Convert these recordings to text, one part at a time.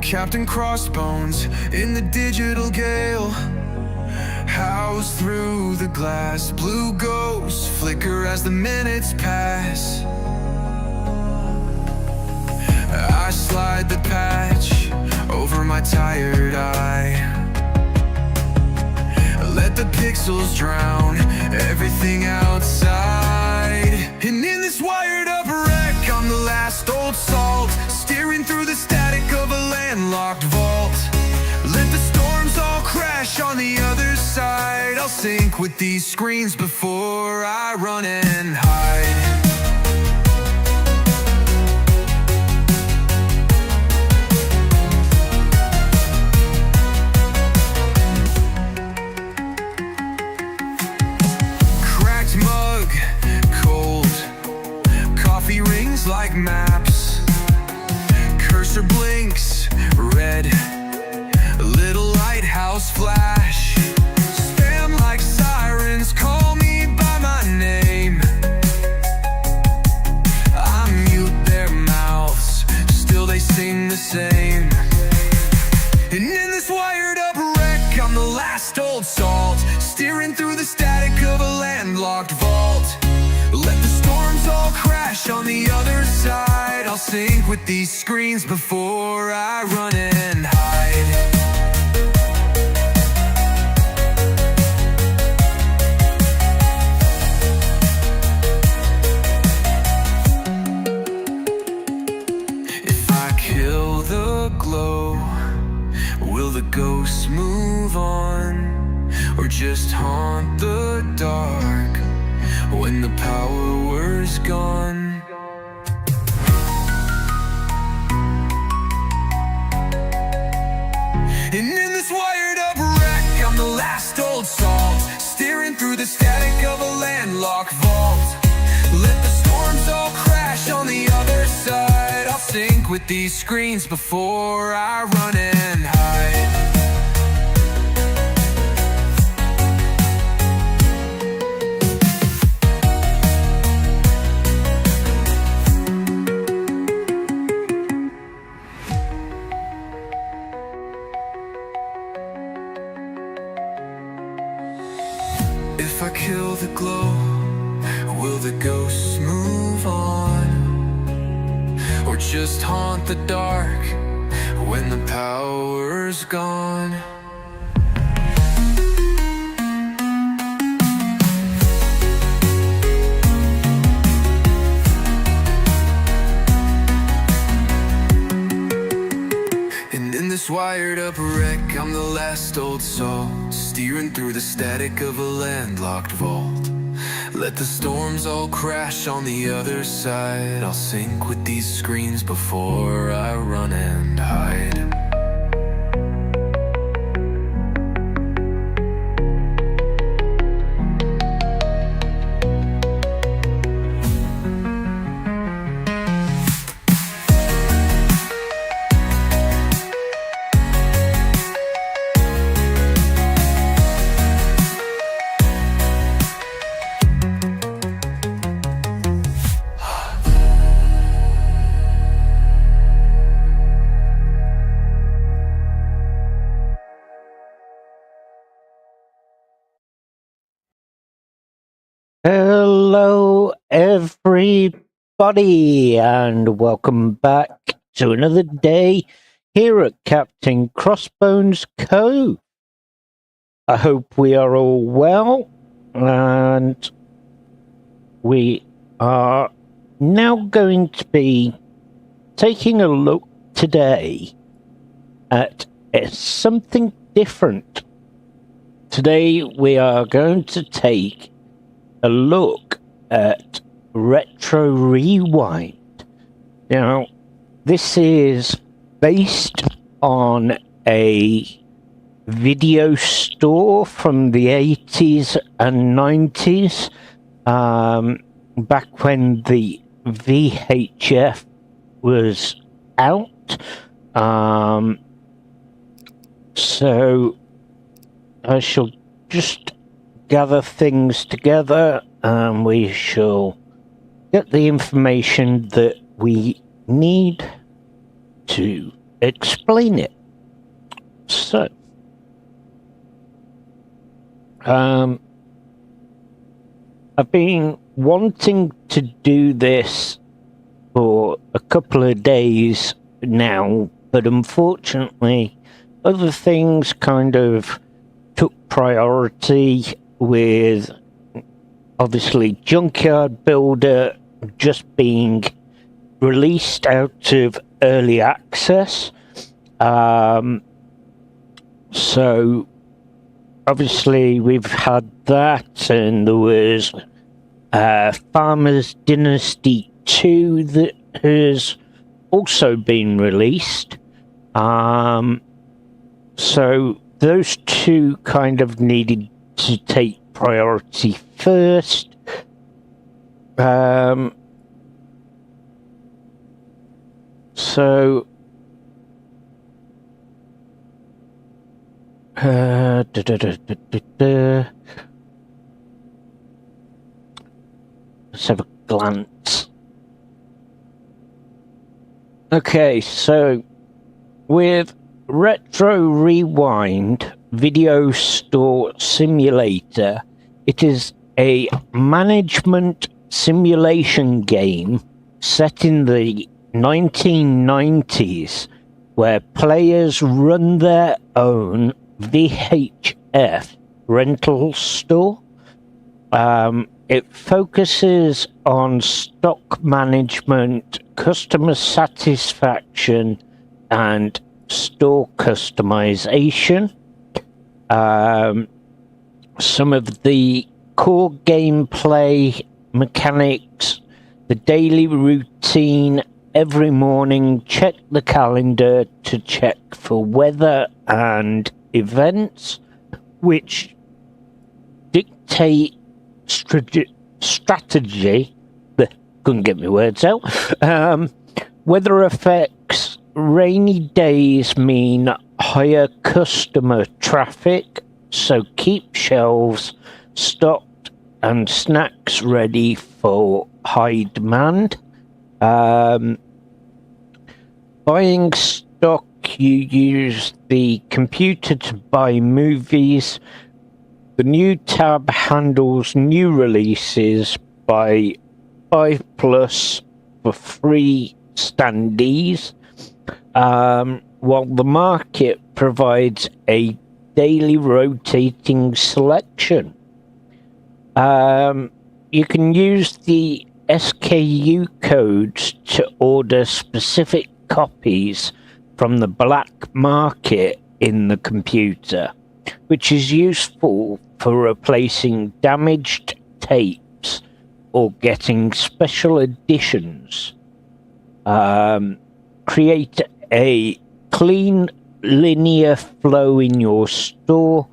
Captain Crossbones in the digital gale. Housed through the glass, blue ghosts flicker as the minutes pass. I slide the patch over my tired eye. Let the pixels drown everything outside. And in this wired up wreck, I'm the last old salt, steering through the static of a landlocked vault. Let the storms all crash on the other side. I'll sink with these screens before I run and hide. Like maps, cursor blinks red, little lighthouse flash. Spam like sirens call me by my name. I mute their mouths, still they sing the same. And in this wired up wreck, I'm the last old salt, steering through the static of a landlocked vault. Let the storms all crash on the other side. I'll sink with these screens before I run and hide. If I kill the glow, will the ghosts move on, or just haunt the dark when the power's gone? And in this wired up wreck, I'm the last old salt, steering through the static of a landlocked vault. Let the storms all crash on the other side. I'll sink with these screens before I run and hide. If I kill the glow, will the ghosts move on, or just haunt the dark when the power's gone? And in this wired up wreck, I'm the last old salt, steering through the static of a landlocked vault. Let the storms all crash on the other side. I'll sink with these screens before I run and hide. Hello everybody and welcome back to another day here at Captain Crossbones Cove. I hope we are all well, and we are now going to be taking a look today at something different. Today we are going to take a look at Retro Rewind. Now, this is based on a video store from the 80s and 90s, back when the VHS was out. So I shall just gather things together and we shall get the information that we need to explain it. So, I've been wanting to do this for a couple of days now, but unfortunately other things kind of took priority, with obviously Junkyard Builder just being released out of early access. So obviously we've had that, and there was Farmers Dynasty 2 that has also been released. So those two kind of needed to take priority first. So let's have a glance. Okay, so with Retro Rewind Video Store Simulator, it is a management simulation game set in the 1990s where players run their own VHS rental store. It focuses on stock management, customer satisfaction, and store customization. Some of the core gameplay mechanics: the daily routine. Every morning, check the calendar to check for weather and events, which dictate strategy. Couldn't get my words out. Weather effects. Rainy days mean higher customer traffic, so keep shelves stocked and snacks ready for high demand. Buying stock, you use the computer to buy movies. The new tab handles new releases by 5+ for free standees, while the market provides a daily rotating selection. You can use the SKU codes to order specific copies from the black market in the computer, which is useful for replacing damaged tapes or getting special editions. Create a clean, linear flow in your store.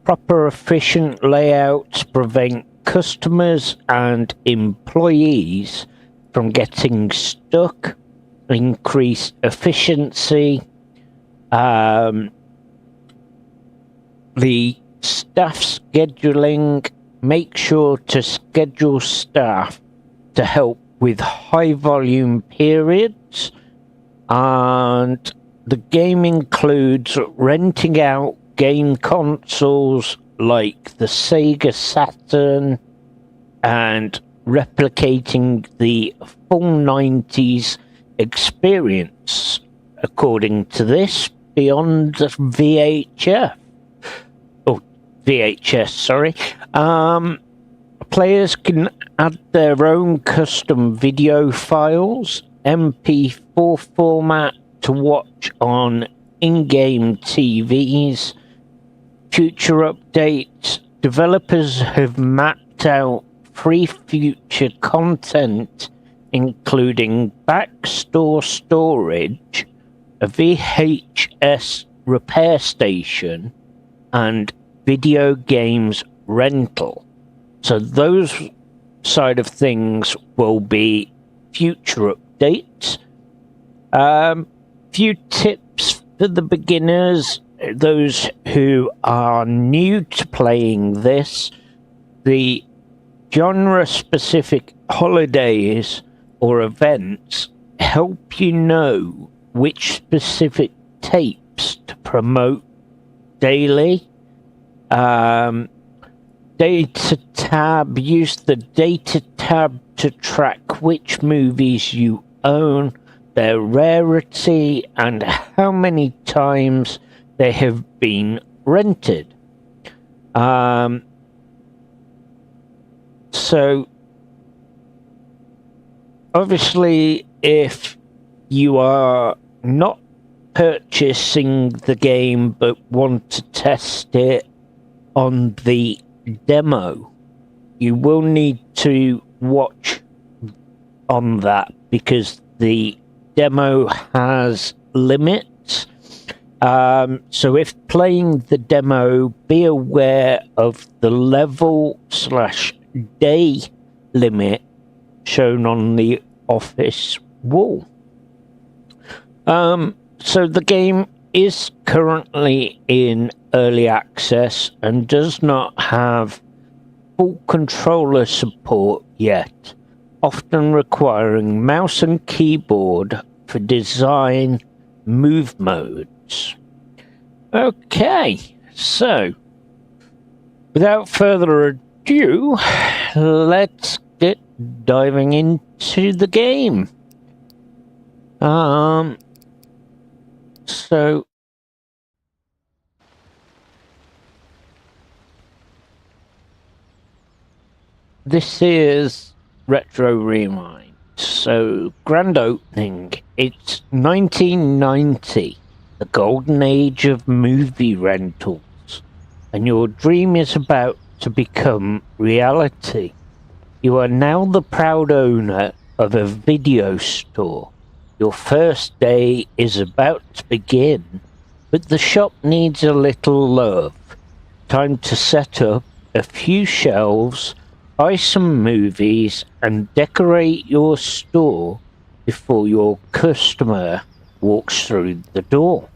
Proper, efficient layouts prevent customers and employees from getting stuck. Increase efficiency. The staff scheduling. Make sure to schedule staff to help with high volume periods. And the game includes renting out game consoles like the Sega Saturn and replicating the full 90s experience, according to this, beyond VHS. Oh, VHS, sorry. Players can add their own custom video files, MP4 format, to watch on in-game TVs. Future updates. Developers have mapped out free future content, including backstore storage, a VHS repair station, and video games rental. So those side of things will be future updates. Few tips for the beginners, those who are new to playing this. The genre-specific holidays or events help you know which specific tapes to promote daily. Data tab, use the data tab to track which movies you own, their rarity, and how many times they have been rented. So obviously, if you are not purchasing the game but want to test it on the demo, you will need to watch on that because the demo has limits. So if playing the demo, be aware of the level/day limit shown on the office wall. So the game is currently in early access and does not have full controller support yet, often requiring mouse and keyboard for design move modes. Okay, so without further ado, let's get diving into the game. So this is Retro Rewind. So grand opening, it's 1990, the golden age of movie rentals, and your dream is about to become reality. You are now the proud owner of a video store. Your first day is about to begin, but the shop needs a little love. Time to set up a few shelves, buy some movies, and decorate your store before your customer walks through the door.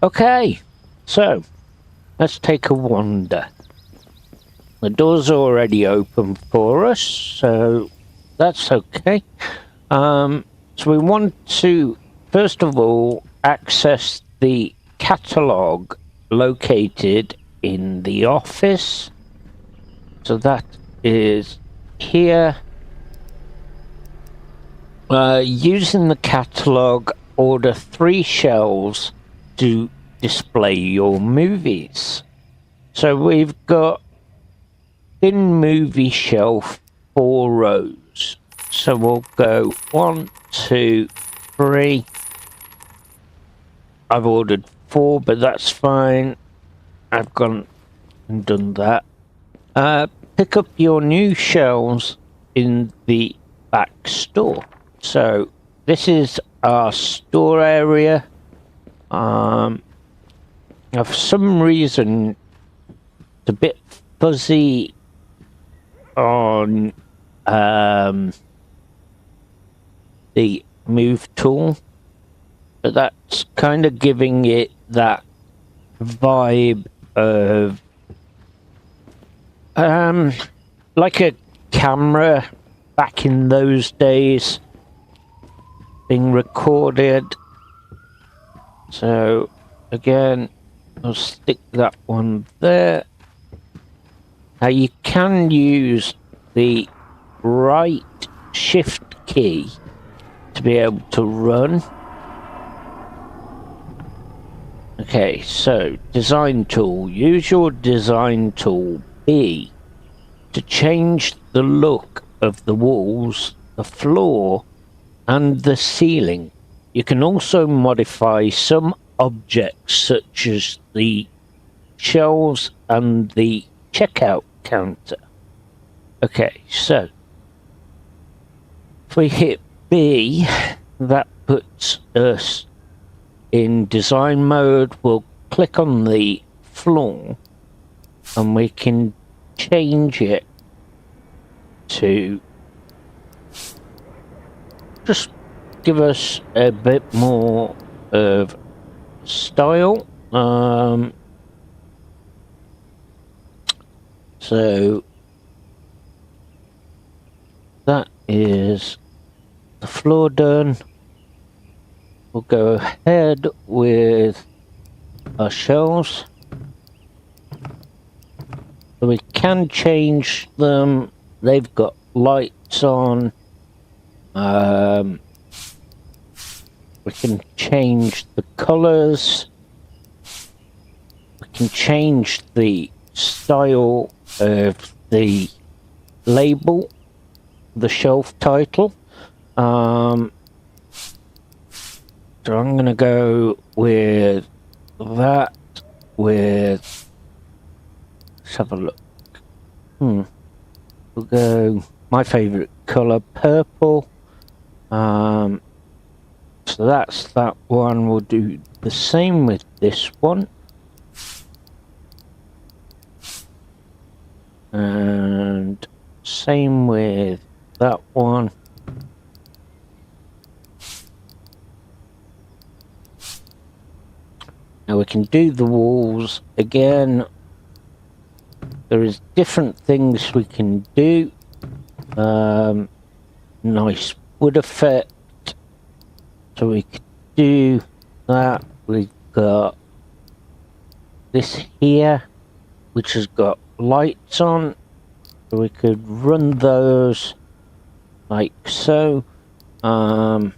Okay, so let's take a wander. The door's already open for us, so that's okay. So we want to, first of all, access the catalogue located in the office. So that is here. Using the catalogue, order 3 shelves to display your movies. So we've got thin movie shelf, 4 rows. So we'll go 1, 2, 3. I've ordered 4, but that's fine. I've gone and done that. Pick up your new shelves in the back store. So this is our store area. For some reason, it's a bit fuzzy on the move tool, but that's kind of giving it that vibe of like a camera back in those days being recorded. So again, I'll stick that one there. Now you can use the right shift key to be able to run. Okay, so design tool. Use your design tool B to change the look of the walls, the floor, and the ceiling. You can also modify some objects such as the shelves and the checkout counter. Okay, so if we hit B, that puts us in design mode. We'll click on the floor and we can change it to just give us a bit more of style. So that is the floor done. we'll go ahead with our shelves. So we can change them. They've got lights on. We can change the colors. We can change the style of the label, the shelf title. So I'm going to go with that. Let's have a look. We'll go my favorite color, purple. So that's that one. We'll do the same with this one. And same with that one. Now we can do the walls again. There is different things we can do. Nice wood effect. So we could do that. We've got this here, which has got lights on. So we could run those like so. So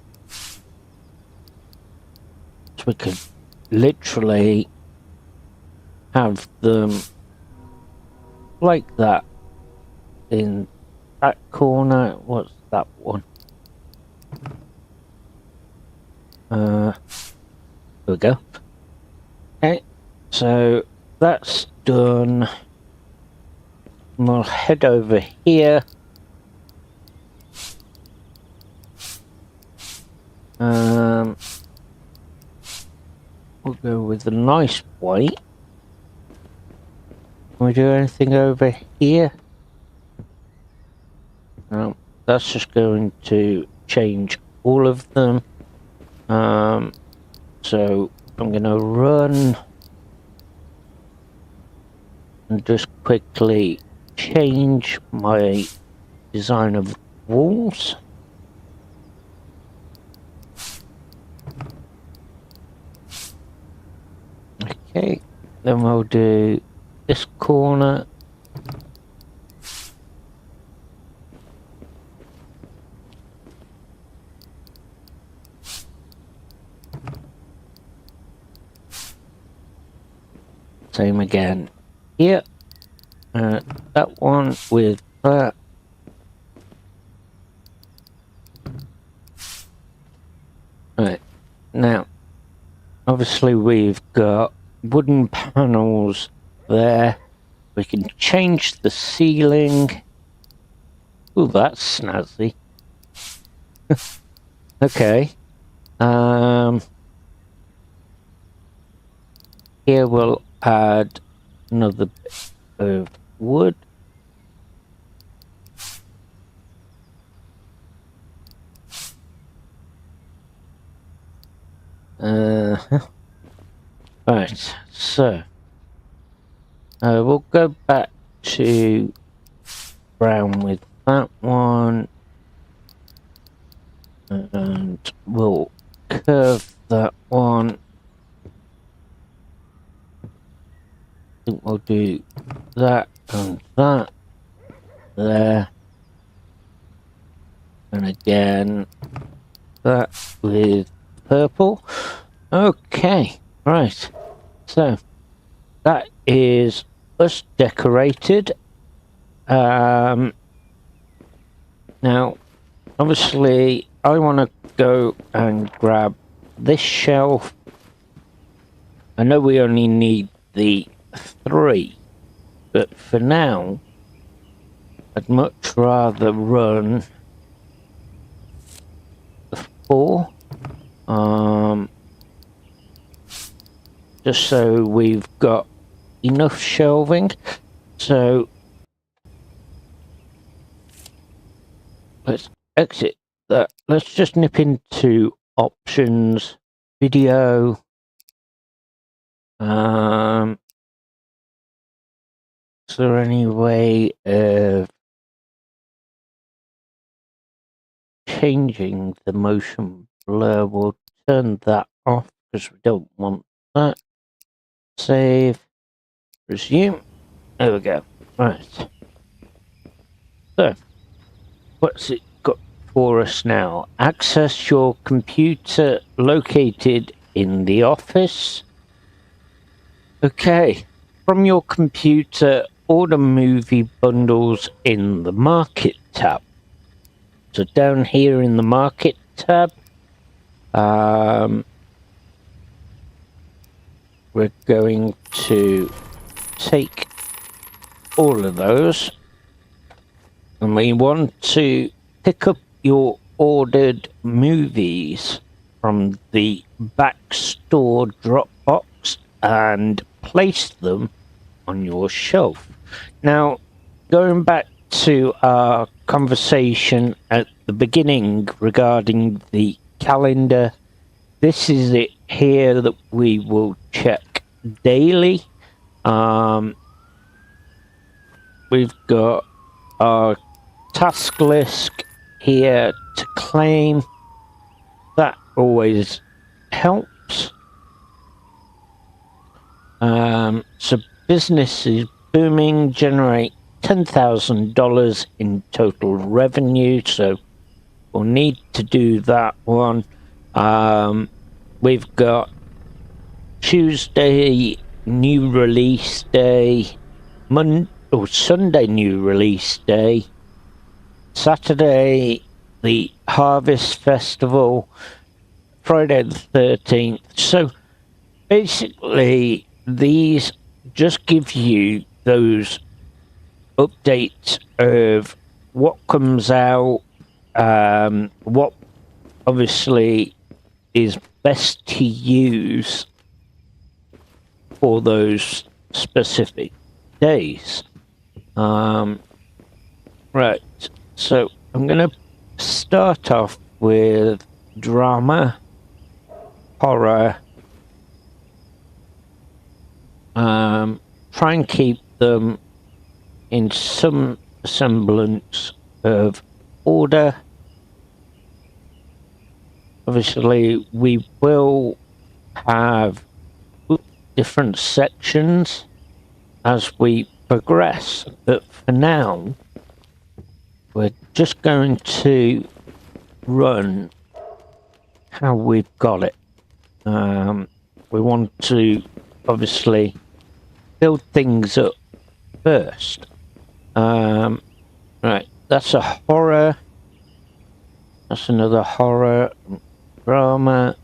we could literally have them like that in that corner. What's that one? There we go. Okay, so that's done. We'll head over here. We'll go with the nice white. Can we do anything over here? No, that's just going to change all of them. So I'm going to run and just quickly change my design of walls. Okay, then we'll do this corner. Same again here. That one with that. Right, now obviously we've got wooden panels there. We can change the ceiling. Ooh, that's snazzy. Okay. Here we'll add another bit of wood. Right, so we'll go back to brown with that one, and we'll curve that one. I think we'll do that and that there, and again that with purple. Okay, right, so that is us decorated. Now obviously I want to go and grab this shelf. I know we only need the 3, but for now I'd much rather run the 4, just so we've got enough shelving. So let's exit that. Let's just nip into options, video. Is there any way of changing the motion blur? We'll turn that off because we don't want that. Save. Resume. There we go. Right. So, what's it got for us now? Access your computer located in the office. Okay. From your computer, order movie bundles in the market tab. So down here in the market tab, we're going to take all of those, and we want to pick up your ordered movies from the back store Dropbox and place them on your shelf. Now, going back to our conversation at the beginning regarding the calendar, this is it here that we will check daily. We've got our task list here to claim. That always helps. So business is booming, generate $10,000 in total revenue, so we'll need to do that one. We've got Tuesday new release day, Sunday new release day, Saturday the Harvest Festival, Friday the 13th. So basically these just give you those updates of what comes out, what obviously is best to use for those specific days. Right, so I'm going to start off with drama, horror. Try and keep them in some semblance of order. Obviously, we will have different sections as we progress, but for now, we're just going to run how we've got it. We want to obviously build things up first. Right, that's a horror. That's another horror. Drama.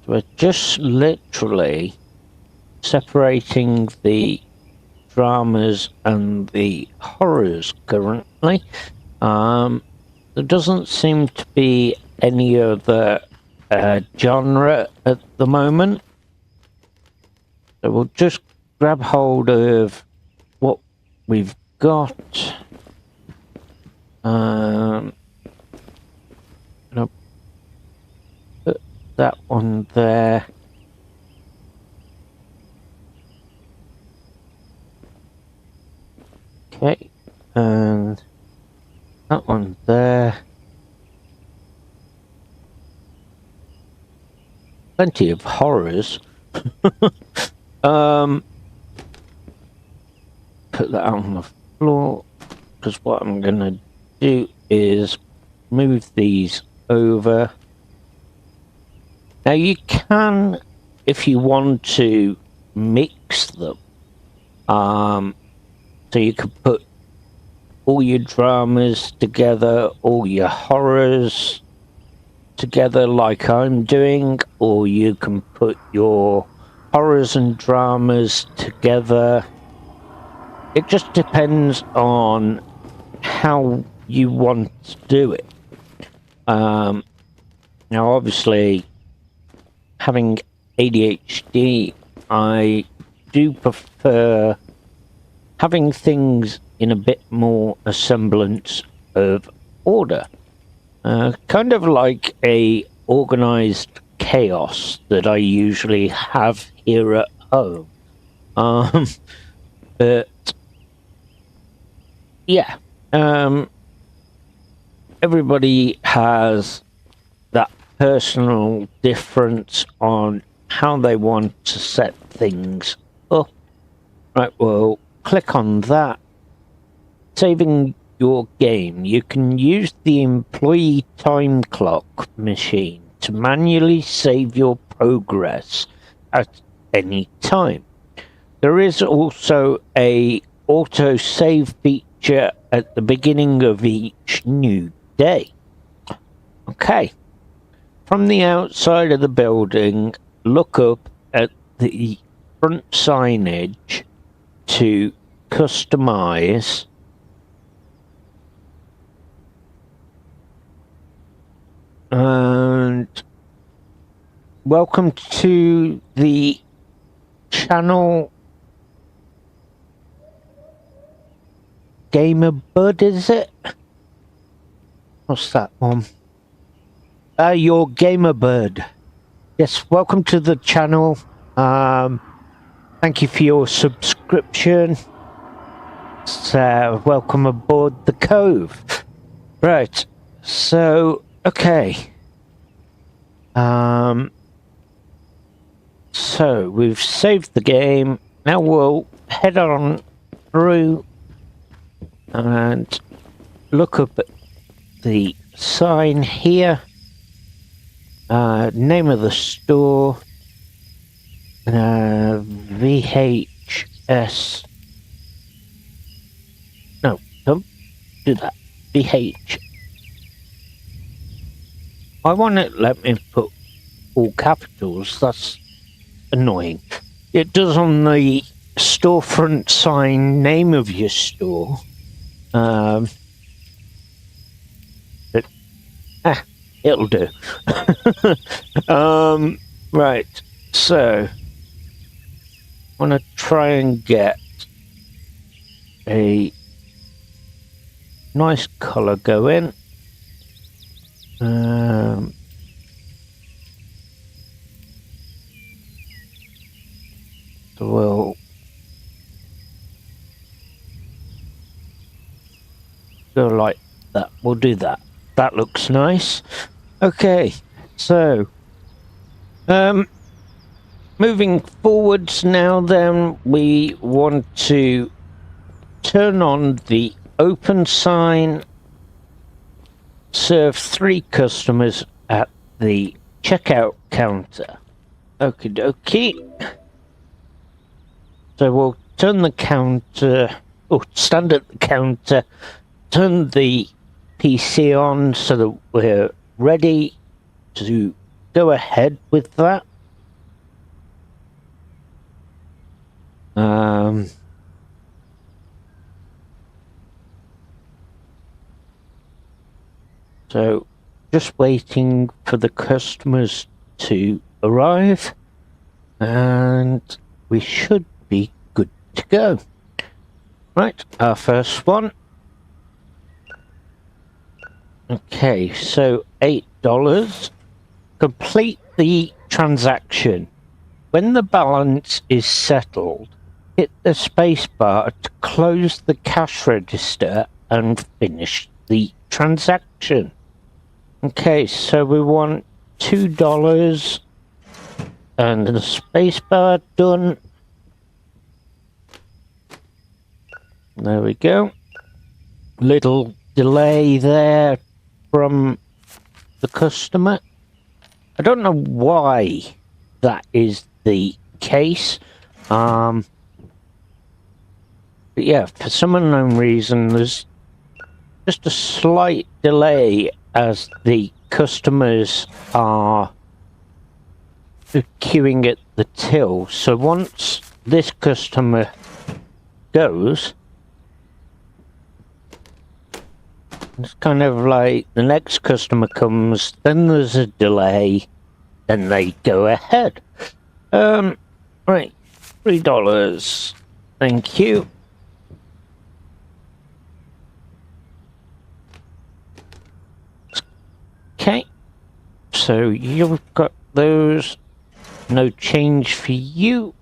So we're just literally separating the dramas and the horrors currently. There doesn't seem to be any other genre at the moment. So we'll just grab hold of what we've got. I'll put that one there. Okay, and that one there. Plenty of horrors. Put that on the floor, because what I'm gonna do is move these over. Now you can, if you want to, mix them. So you could put all your dramas together, all your horrors together like I'm doing, or you can put your horrors and dramas together. It just depends on how you want to do it. Now obviously, having ADHD, I do prefer having things in a bit more a semblance of order. Kind of like a organized chaos that I usually have here at home. But yeah, everybody has personal difference on how they want to set things up. Right, well, click on that. Saving your game. You can use the employee time clock machine to manually save your progress at any time. There is also a auto save feature at the beginning of each new day. Okay. From the outside of the building, look up at the front signage to customize and welcome to the channel Gamer Bud, is it? What's that one? Your Gamer Bird. Yes, welcome to the channel. Thank you for your subscription. Welcome aboard the Cove. Right, so, okay. So, we've saved the game. Now we'll head on through and look up at the sign here. Name of the store, VHS. No, don't do that. VH. Why won't it let me put all capitals? That's annoying. It does on the storefront sign name of your store. It'll do. Right, so I want to try and get a nice color going. So we'll go like that. We'll do that. That looks nice. Okay, so moving forwards now, then we want to turn on the open sign, serve 3 customers at the checkout counter. Okie dokie. So we'll turn the counter, stand at the counter, turn the PC on so that we're ready to go ahead with that. So just waiting for the customers to arrive and we should be good to go. Right, our first one. Okay, so $8. Complete the transaction. When the balance is settled, hit the space bar to close the cash register and finish the transaction. Okay, so we want $2 and the space bar done. There we go. Little delay there from the customer. I don't know why that is the case. But yeah, for some unknown reason, there's just a slight delay as the customers are queuing at the till. So once this customer goes, it's kind of like the next customer comes, then there's a delay, then they go ahead. Right, $3. Thank you. Okay, so you've got those. No change for you.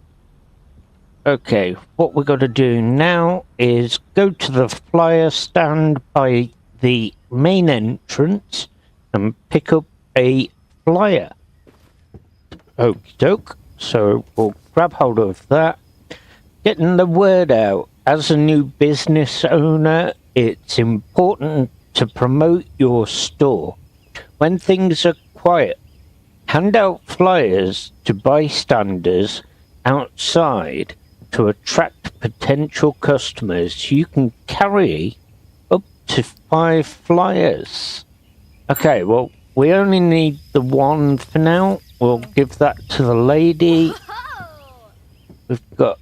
Okay, what we're going to do now is go to the flyer stand by the main entrance and pick up a flyer. Okie doke. So we'll grab hold of that. Getting the word out. As a new business owner, it's important to promote your store. When things are quiet, hand out flyers to bystanders outside to attract potential customers. You can carry up to 5 flyers. Okay, well, we only need the one for now. We'll give that to the lady. We've got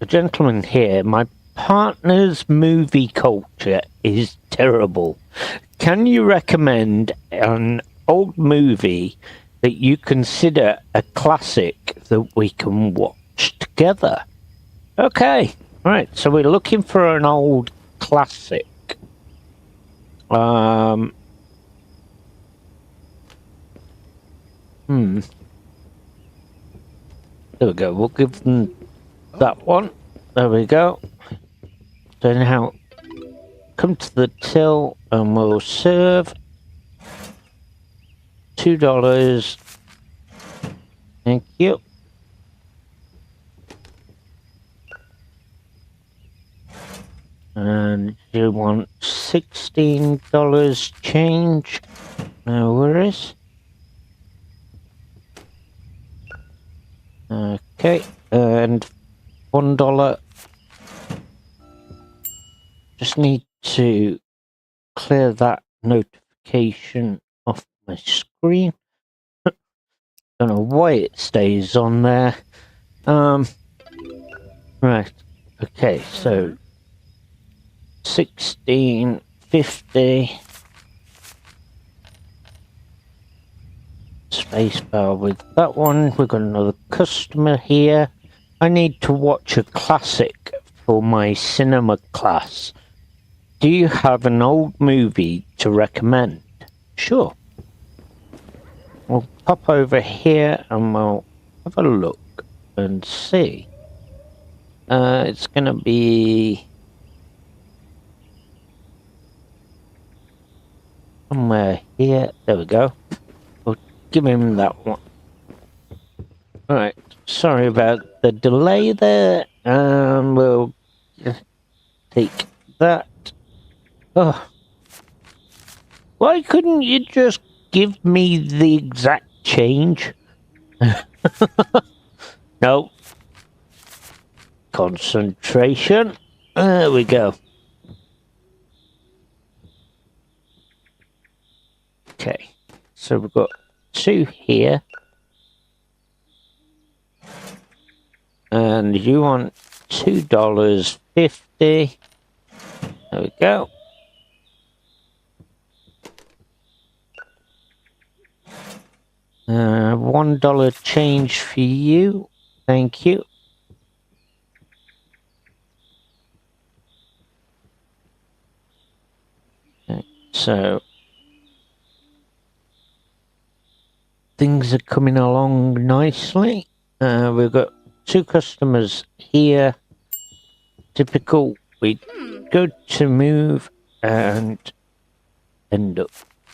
a gentleman here. My partner's movie culture is terrible. Can you recommend an old movie that you consider a classic that we can watch together? Okay, right. So we're looking for an old classic. There we go. We'll give them that one. There we go. So now, come to the till and we'll serve. $2. Thank you. And you want $16 change. No worries. Okay, and $1. Just need to clear that notification off my screen. Don't know why it stays on there. Right. Okay, so $16.50. Spacebar with that one. We've got another customer here. I need to watch a classic for my cinema class. Do you have an old movie to recommend? Sure. We'll pop over here and we'll have a look and see. It's gonna be somewhere here. There we go. We'll give him that one. Alright, sorry about the delay there. We'll take that. Oh. Why couldn't you just give me the exact change? No. Concentration. There we go. Okay. So we've got 2 here. And you want $2.50. There we go. $1 change for you. Thank you. Okay, so things are coming along nicely. We've got 2 customers here. Typical. We go to move and end up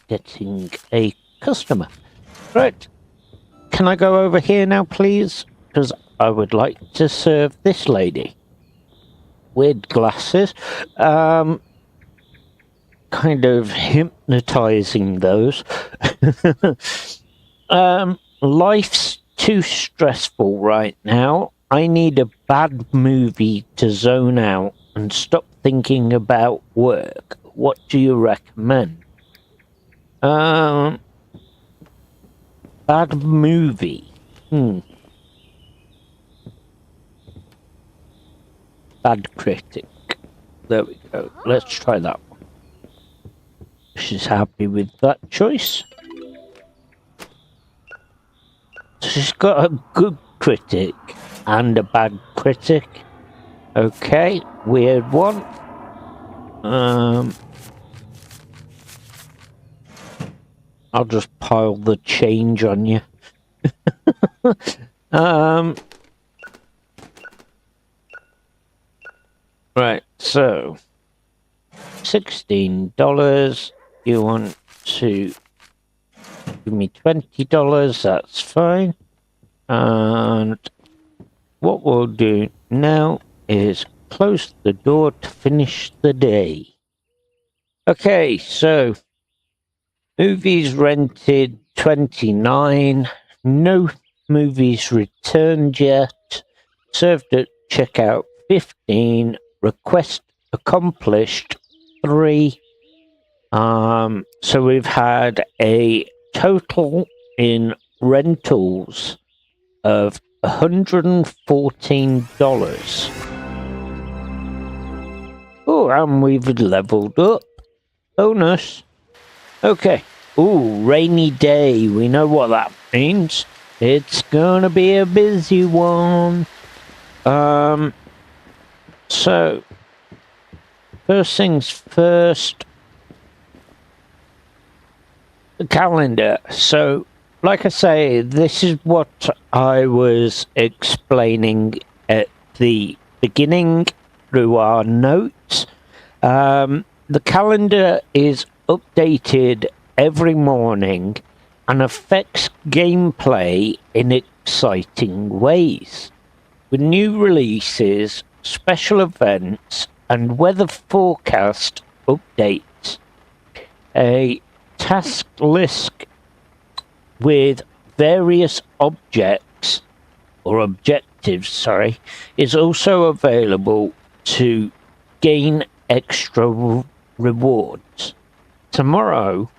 getting a customer. Right. Can I go over here now, please? Because I would like to serve this lady. Weird glasses. Kind of hypnotizing those. Life's too stressful right now. I need a bad movie to zone out and stop thinking about work. What do you recommend? Bad movie. Bad critic. There we go. Let's try that one. She's happy with that choice. She's got a good critic and a bad critic. Okay, weird one. I'll just pile the change on you. Right, so $16. You want to give me $20. That's fine. And what we'll do now is close the door to finish the day. Okay, so movies rented 29, no movies returned yet, served at checkout 15, request accomplished 3. So we've had a total in rentals of $114. Oh, and we've leveled up. Bonus. Okay. Ooh, rainy day. We know what that means. It's gonna be a busy one. So first things first. The calendar. So, like I say, this is what I was explaining at the beginning through our notes. The calendar is updated every morning and affects gameplay in exciting ways, with new releases, special events, and weather forecast updates. A task list with various objectives, is also available to gain extra rewards. Tomorrow,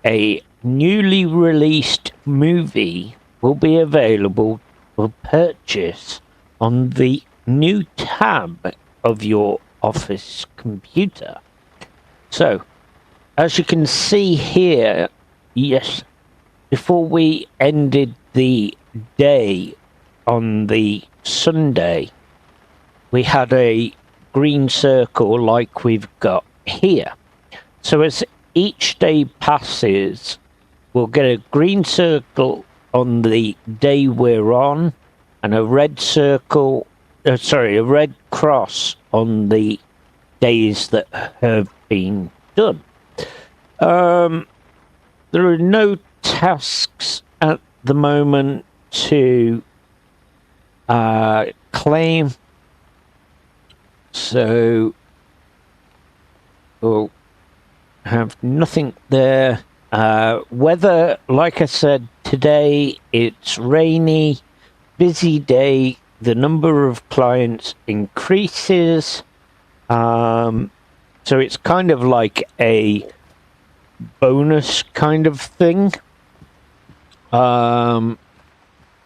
a newly released movie will be available for purchase on the new tab of your office computer. So, as you can see here, yes, before we ended the day on the Sunday, we had a green circle like we've got here. So as each day passes, we'll get a green circle on the day we're on, and a red circle, a red cross on the days that have been done. There are no tasks at the moment to claim, so we'll have nothing there. Weather, like I said, today it's rainy, busy day. The number of clients increases, so it's kind of like a bonus kind of thing.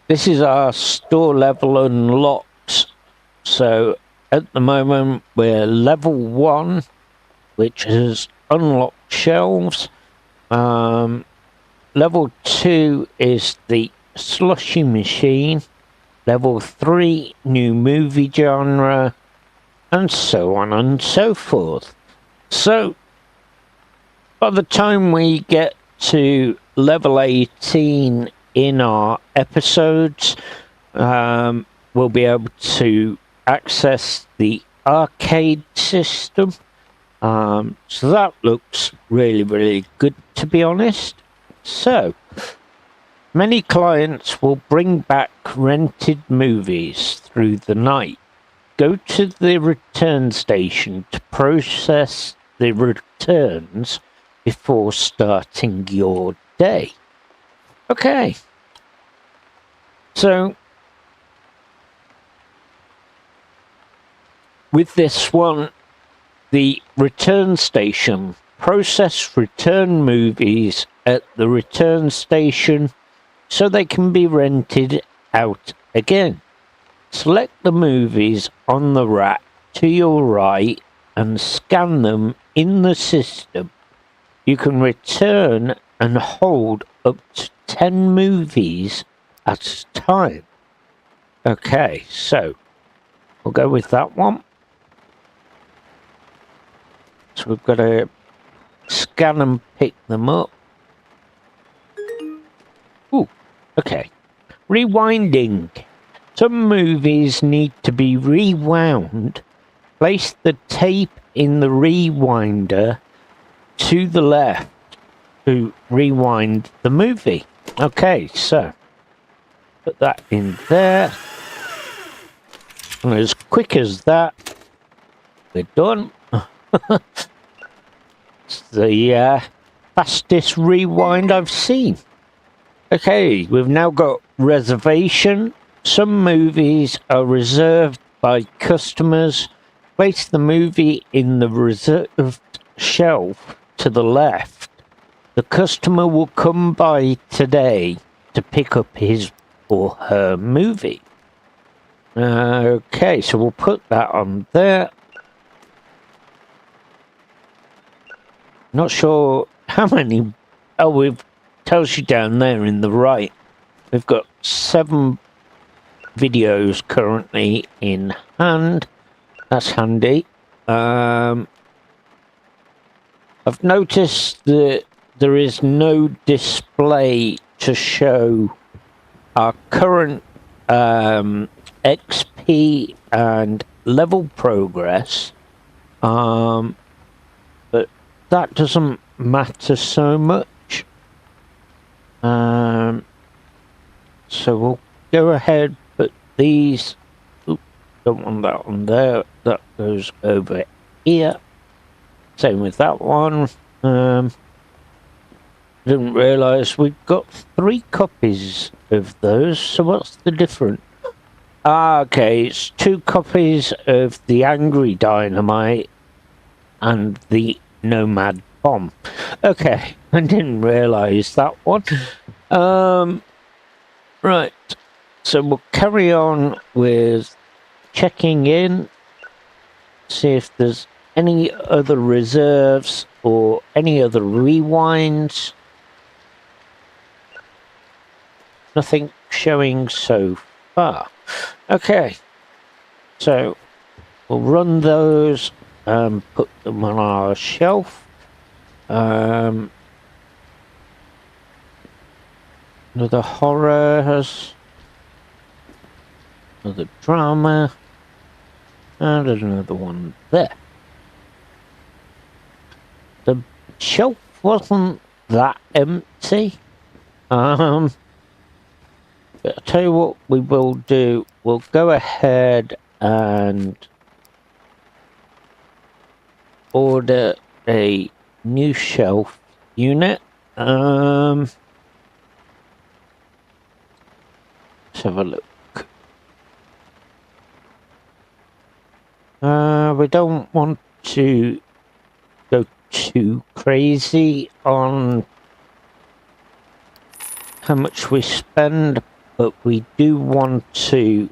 This is our store level unlocked. So at the moment we're level 1, which has unlocked shelves. Level 2 is the slushy machine. Level 3, new movie genre, and so on and so forth. So by the time we get to level 18 in our episodes, we'll be able to access the arcade system. So that looks really, really good, to be honest. So many clients will bring back rented movies through the night. Go to the return station to process the returns before starting your day. Okay. So with this one, the return station, process return movies at the return station so they can be rented out again. Select the movies on the rack to your right and scan them in the system. You can return and hold up to 10 movies at a time. Okay, so we'll go with that one. So we've got to scan and pick them up. Ooh, okay. Rewinding. Some movies need to be rewound. Place the tape in the rewinder to the left to rewind the movie. Okay, so put that in there. And as quick as that, we're done. It's the fastest rewind I've seen. Okay, we've now got reservation. Some movies are reserved by customers. Place the movie in the reserved shelf to the left. The customer will come by today to pick up his or her movie. Okay, so we'll put that on there. Not sure how many. Oh, we've tells you down there in the right. We've got 7 videos currently in hand. That's handy. I've noticed that there is no display to show our current XP and level progress, but that doesn't matter so much. So we'll go ahead, put these. Oops, don't want that on there. That goes over here. Same with that one. Didn't realise we've got 3 copies of those. So what's the difference? Ah, okay, it's 2 copies of the Angry Dynamite and the Nomad Bomb. Okay, I didn't realise that one. Right, so we'll carry on with checking in, see if there's any other reserves or any other rewinds. Nothing showing so far. Okay, so we'll run those and put them on our shelf. Another horrors, another drama, and another one there. The shelf wasn't that empty. But I'll tell you what we will do. We'll go ahead and order a new shelf unit. Let's have a look. We don't want to go too crazy on how much we spend, but we do want to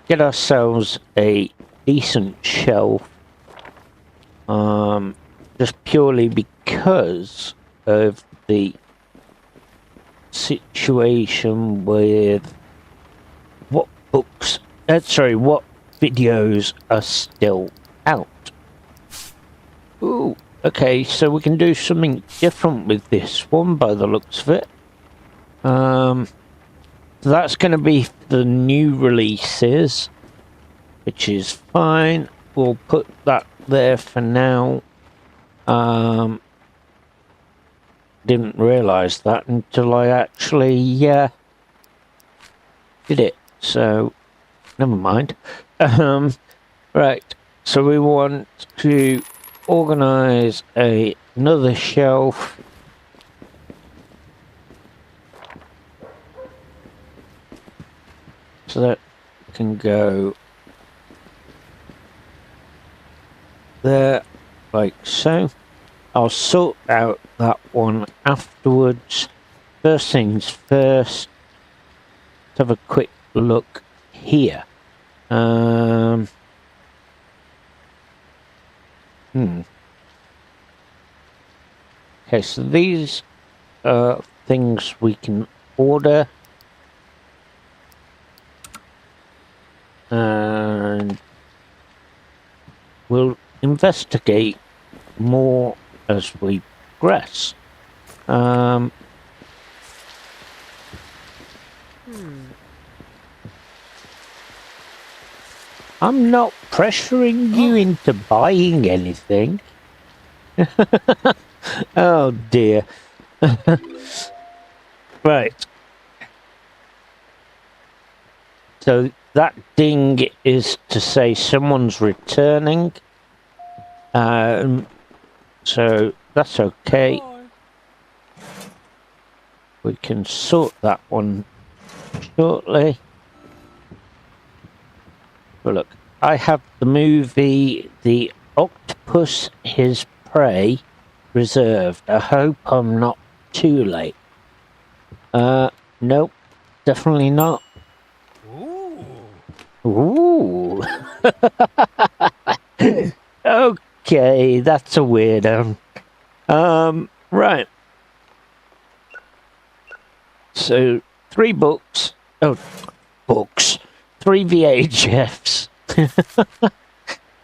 get ourselves a decent shelf, just purely because of the situation with what videos are still out. Ooh, okay, so we can do something different with this one by the looks of it. That's going to be the new releases, which is fine. We'll put that there for now. Didn't realise that until I actually did it, so never mind. Right, so we want to organise another shelf. So that can go there, like so. I'll sort out that one afterwards. First things first, let's have a quick look here. Okay, so these are things we can order. And we'll investigate more as we progress. I'm not pressuring you into buying anything. Oh dear. Right. So that ding is to say someone's returning. So that's okay. We can sort that one shortly. But look, I have the movie The Octopus His Prey reserved. I hope I'm not too late. Nope, definitely not. Ooh. Okay, that's a weirdo. Right. So 3 books. Oh, books. 3 VHFs.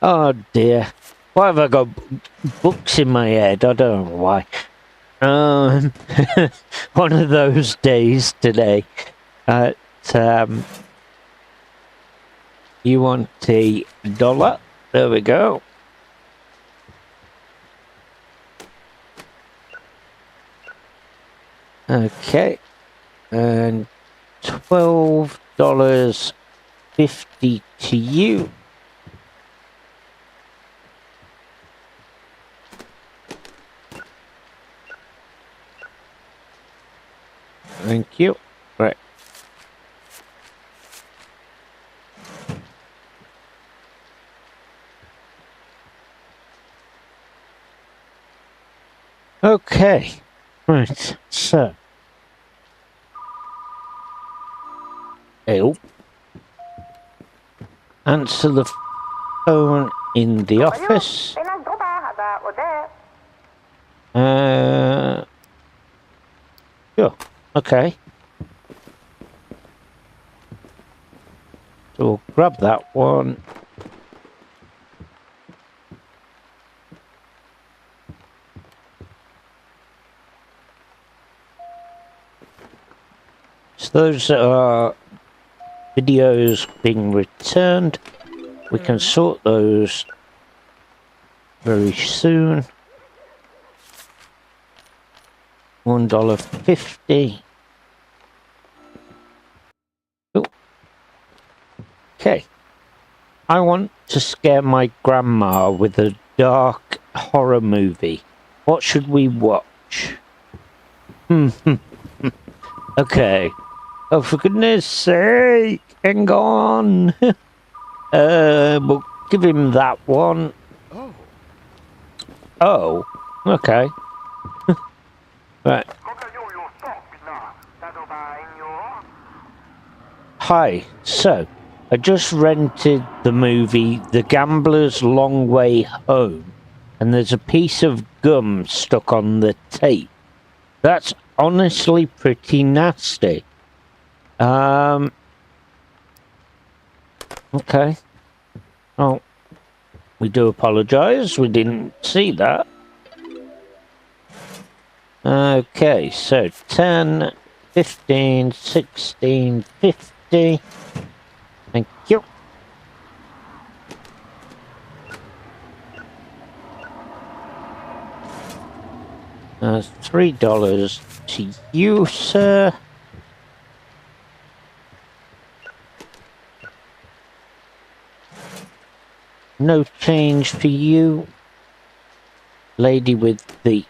Oh dear. Why have I got books in my head? I don't know why. One of those days today. You want $1? There we go. Okay. And $12.50 to you. Thank you. Right. Okay. Right. So. Answer the phone in the office. Sure. Okay. So we'll grab that one. So those are videos being returned. We can sort those very soon. $1.50. Oh. Okay. I want to scare my grandma with a dark horror movie. What should we watch? Okay. Oh, for goodness sake, hang on. We'll give him that one. Oh, okay. Right. Hi, so I just rented the movie The Gambler's Long Way Home, and there's a piece of gum stuck on the tape. That's honestly pretty nasty. Okay. Oh, we do apologize. We didn't see that. Okay, so 10, 15, 16, 50. Thank you. $3 to you, sir. No change for you. Lady with the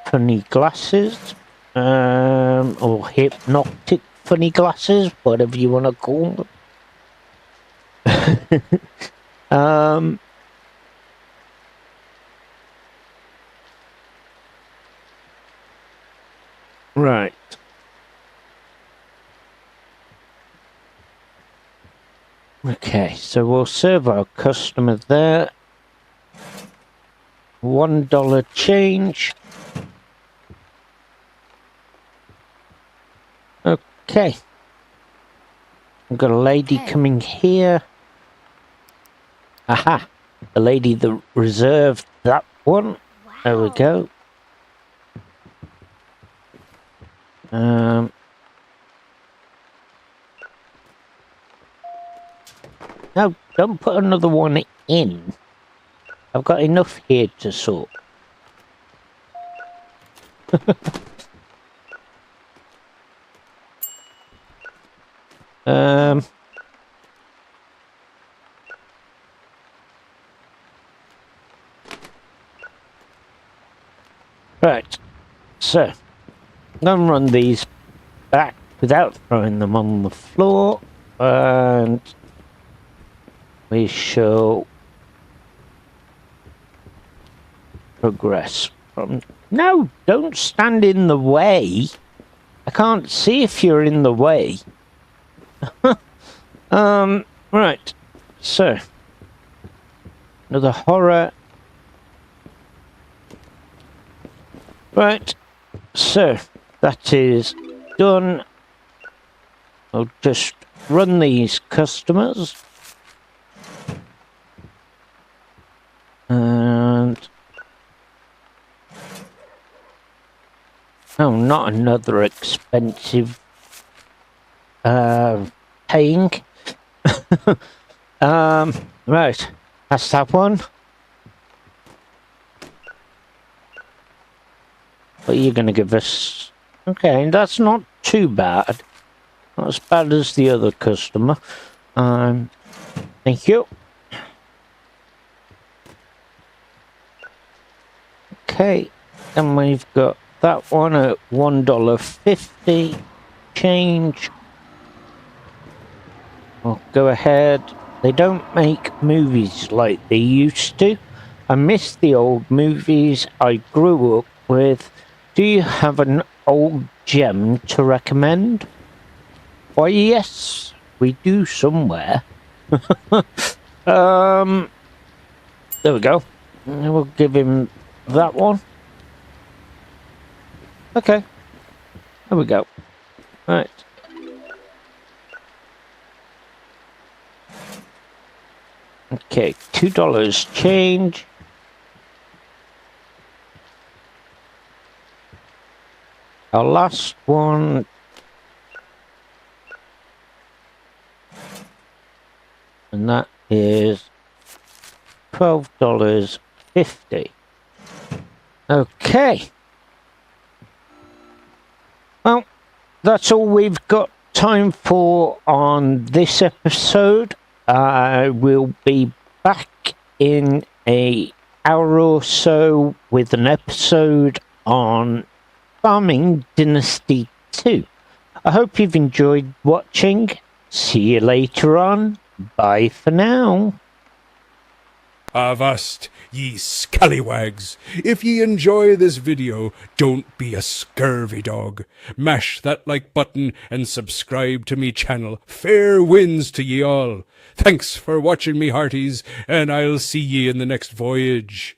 funny glasses. Or hypnotic funny glasses, whatever you want to call them. Right. Okay, so we'll serve our customer there. $1 change. Okay. We've got a lady coming here. Aha! The lady that reserved that one. Wow. There we go. No, don't put another one in. I've got enough here to sort. um. Right. So, I'm going to run these back without throwing them on the floor, and we shall progress from... No, don't stand in the way. I can't see if you're in the way. Right. So, another horror. Right. So, that is done. I'll just run these customers. And... oh, not another expensive paying. Right. That's that one. What are you going to give us? Okay, that's not too bad. Not as bad as the other customer. Thank you. Okay, and we've got that one at $1.50 change. I'll go ahead. They don't make movies like they used to. I miss the old movies I grew up with. Do you have an old gem to recommend? Why, yes, we do somewhere. There we go. We'll give him that one. Okay. There we go. Right. Okay, $2 change. Our last one. And that is $12.50. Okay. Well, that's all we've got time for on this episode. I will be back in an hour or so with an episode on Farming Dynasty 2. I hope you've enjoyed watching. See you later on. Bye for now. Avast, ye scallywags! If ye enjoy this video, don't be a scurvy dog. Mash that like button and subscribe to me channel. Fair winds to ye all. Thanks for watching me hearties, and I'll see ye in the next voyage.